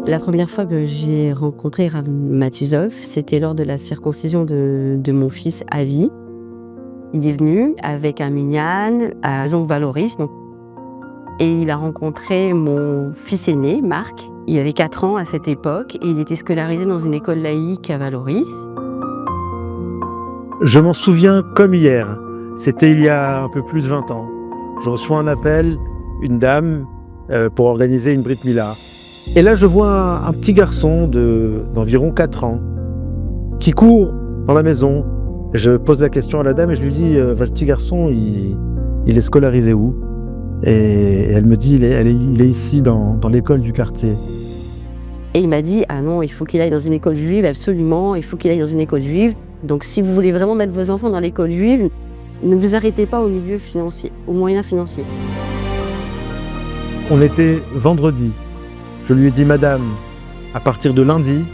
La première fois que j'ai rencontré Rav Matuzov, c'était lors de la circoncision de mon fils Avi. Il est venu avec un minyan à Zonk Valoris, et il a rencontré mon fils aîné, Marc. Il avait 4 ans à cette époque et il était scolarisé dans une école laïque à Valoris. Je m'en souviens comme hier. C'était il y a un peu plus de 20 ans. Je reçois un appel, une dame, pour organiser une Brit Mila. Et là, je vois un petit garçon d'environ 4 ans qui court dans la maison. Et je pose la question à la dame et je lui dis votre petit garçon, il est scolarisé où? Et elle me dit il est ici dans l'école du quartier. Et il m'a dit ah non, il faut qu'il aille dans une école juive, absolument, il faut qu'il aille dans une école juive. Donc si vous voulez vraiment mettre vos enfants dans l'école juive, ne vous arrêtez pas au milieu financier, aux moyens financiers. On était vendredi. Je lui ai dit madame, à partir de lundi,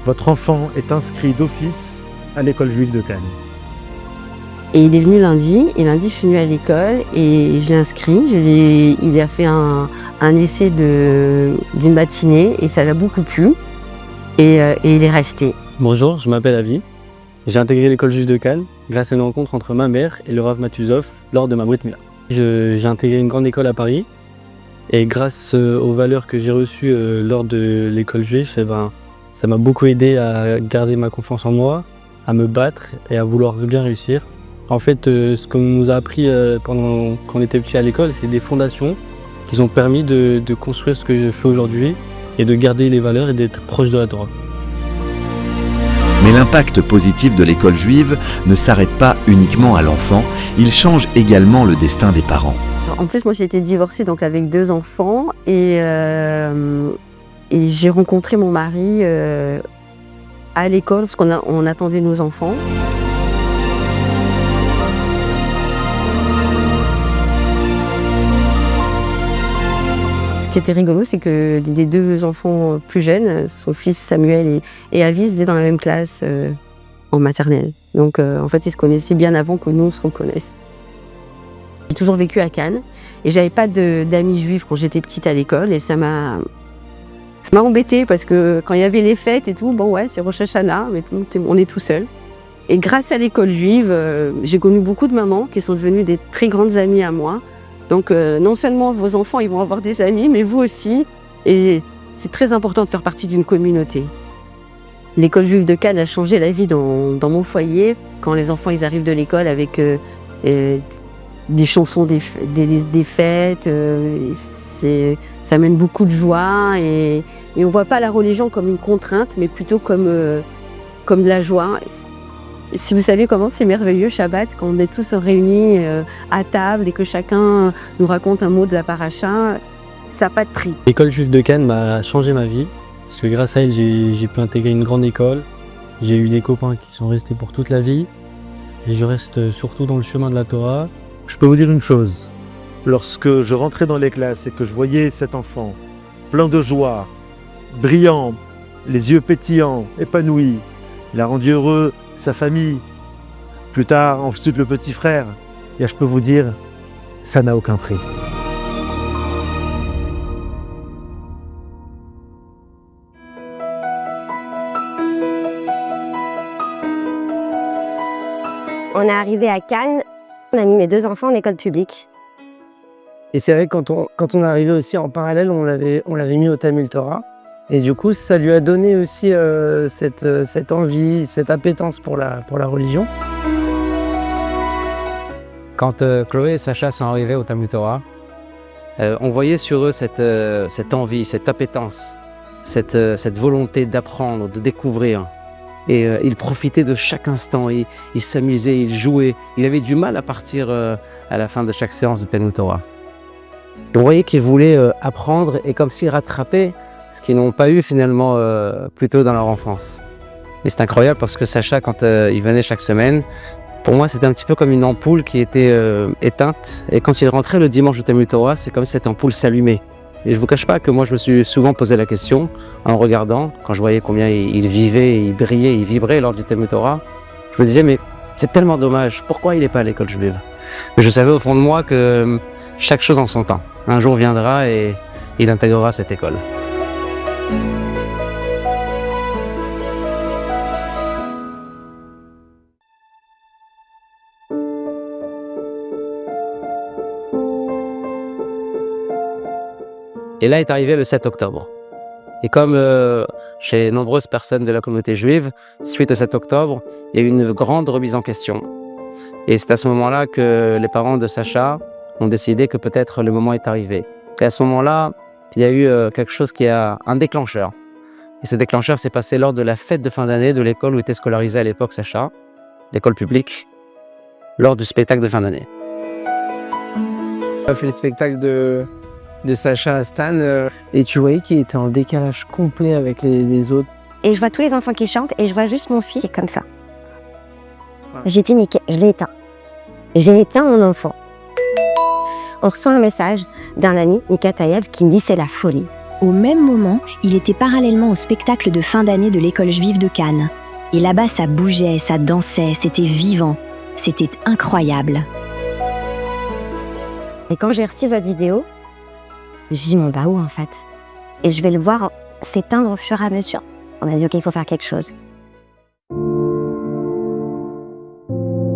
votre enfant est inscrit d'office à l'école juive de Cannes. Et il est venu lundi, et lundi je suis venue à l'école et je l'ai inscrit. Il a fait un essai d'une matinée et ça l'a beaucoup plu et il est resté. Bonjour, je m'appelle Avi. J'ai intégré l'école juive de Cannes grâce à une rencontre entre ma mère et le Rav Matuzov lors de ma Brit Mila. J'ai intégré une grande école à Paris et grâce aux valeurs que j'ai reçues lors de l'école juive, ça m'a beaucoup aidé à garder ma confiance en moi, à me battre et à vouloir bien réussir. En fait, ce qu'on nous a appris pendant qu'on était petit à l'école, c'est des fondations qui ont permis de construire ce que je fais aujourd'hui et de garder les valeurs et d'être proche de la Torah. Mais l'impact positif de l'école juive ne s'arrête pas uniquement à l'enfant, il change également le destin des parents. En plus, moi j'étais divorcée donc avec 2 enfants et j'ai rencontré mon mari à l'école parce qu'on attendait nos enfants. Ce qui était rigolo, c'est que les 2 enfants plus jeunes, son fils Samuel et Avis, étaient dans la même classe en maternelle. Donc en fait, ils se connaissaient bien avant que nous on se connaisse. J'ai toujours vécu à Cannes et j'avais pas d'amis juifs quand j'étais petite à l'école et ça m'a embêtée parce que quand il y avait les fêtes et tout, bon ouais, c'est Rosh Hashanah, mais on est tout seul. Et grâce à l'école juive, j'ai connu beaucoup de mamans qui sont devenues des très grandes amies à moi. Donc non seulement vos enfants ils vont avoir des amis, mais vous aussi. Et c'est très important de faire partie d'une communauté. L'école juive de Cannes a changé la vie dans mon foyer. Quand les enfants ils arrivent de l'école avec des chansons des fêtes, ça amène beaucoup de joie. Et on ne voit pas la religion comme une contrainte, mais plutôt comme de la joie. Si vous savez comment c'est merveilleux Shabbat, quand on est tous réunis à table et que chacun nous raconte un mot de la paracha, ça n'a pas de prix. L'école juive de Cannes m'a changé ma vie, parce que grâce à elle, j'ai pu intégrer une grande école. J'ai eu des copains qui sont restés pour toute la vie, et je reste surtout dans le chemin de la Torah. Je peux vous dire une chose, lorsque je rentrais dans les classes et que je voyais cet enfant plein de joie, brillant, les yeux pétillants, épanoui, il a rendu heureux sa famille, plus tard ensuite le petit frère, et je peux vous dire, ça n'a aucun prix. On est arrivé à Cannes, on a mis mes 2 enfants en école publique. Et c'est vrai que quand on est arrivé aussi en parallèle, on l'avait mis au Talmud Torah. Et du coup, ça lui a donné aussi cette envie, cette appétence pour la religion. Quand Chloé et Sacha sont arrivés au Talmud Torah, on voyait sur eux cette envie, cette appétence, cette volonté d'apprendre, de découvrir. Et ils profitaient de chaque instant, ils s'amusaient, ils jouaient. Il avait du mal à partir à la fin de chaque séance de Talmud Torah. Et on voyait qu'ils voulaient apprendre et comme s'ils rattrapaient ce qu'ils n'ont pas eu finalement plus tôt dans leur enfance. Et c'est incroyable parce que Sacha, quand il venait chaque semaine, pour moi c'était un petit peu comme une ampoule qui était éteinte. Et quand il rentrait le dimanche au Talmud Torah, c'est comme si cette ampoule s'allumait. Et je ne vous cache pas que moi je me suis souvent posé la question en regardant, quand je voyais combien il vivait, il brillait, il vibrait lors du Talmud Torah. Je me disais mais c'est tellement dommage, pourquoi il n'est pas à l'école juive? Mais je savais au fond de moi que chaque chose en son temps. Un jour viendra et il intégrera cette école. Et là est arrivé le 7 octobre. Et comme chez nombreuses personnes de la communauté juive, suite au 7 octobre, il y a eu une grande remise en question. Et c'est à ce moment-là que les parents de Sacha ont décidé que peut-être le moment est arrivé. Et à ce moment-là, il y a eu quelque chose qui a un déclencheur. Et ce déclencheur s'est passé lors de la fête de fin d'année de l'école où était scolarisé à l'époque Sacha, l'école publique, lors du spectacle de fin d'année. On a fait le spectacle de Sacha à Stan et tu voyais qu'il était en décalage complet avec les autres. Et je vois tous les enfants qui chantent et je vois juste mon fils qui est comme ça. Ouais. J'ai dit, mais je l'ai éteint. J'ai éteint mon enfant. On reçoit un message d'un ami, Mika Taïeb, qui me dit c'est la folie. Au même moment, il était parallèlement au spectacle de fin d'année de l'école juive de Cannes. Et là-bas, ça bougeait, ça dansait, c'était vivant. C'était incroyable. Et quand j'ai reçu votre vidéo, je me suis dit, mon bah où en fait? Et je vais le voir s'éteindre au fur et à mesure. On a dit, ok, il faut faire quelque chose.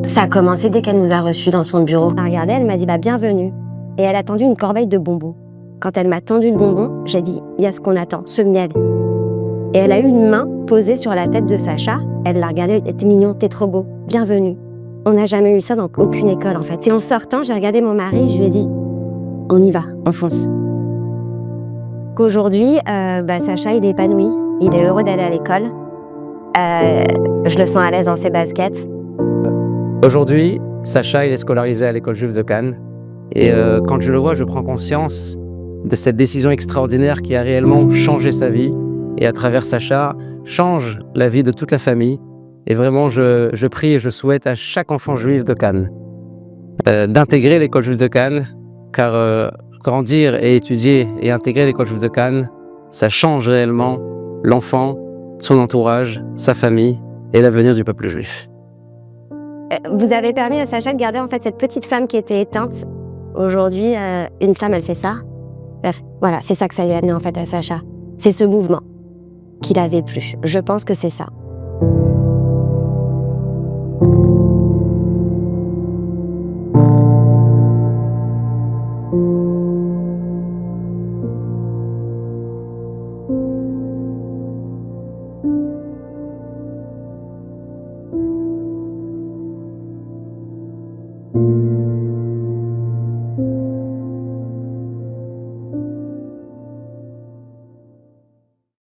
Ça a commencé dès qu'elle nous a reçus dans son bureau. Elle a regardé, elle m'a dit, bah bienvenue. Et elle a tendu une corbeille de bonbons. Quand elle m'a tendu le bonbon, j'ai dit, il y a ce qu'on attend, ce miel. Et elle a eu une main posée sur la tête de Sacha. Elle l'a regardé, t'es mignon, t'es trop beau, bienvenue. On n'a jamais eu ça dans aucune école en fait. Et en sortant, j'ai regardé mon mari, je lui ai dit, on y va, on fonce. Qu'aujourd'hui, Sacha, il est épanoui, il est heureux d'aller à l'école. Je le sens à l'aise dans ses baskets. Aujourd'hui, Sacha, il est scolarisé à l'école juive de Cannes. Et quand je le vois, je prends conscience de cette décision extraordinaire qui a réellement changé sa vie. Et à travers Sacha, change la vie de toute la famille. Et vraiment, je prie et je souhaite à chaque enfant juif de Cannes d'intégrer l'école juive de Cannes, car grandir et étudier et intégrer l'école juive de Cannes, ça change réellement l'enfant, son entourage, sa famille et l'avenir du peuple juif. Vous avez permis à Sacha de garder en fait cette petite flamme qui était éteinte. Aujourd'hui, une flamme, elle fait ça. Bref, voilà, c'est ça que ça lui a amené en fait à Sacha. C'est ce mouvement qu'il avait plus. Je pense que c'est ça.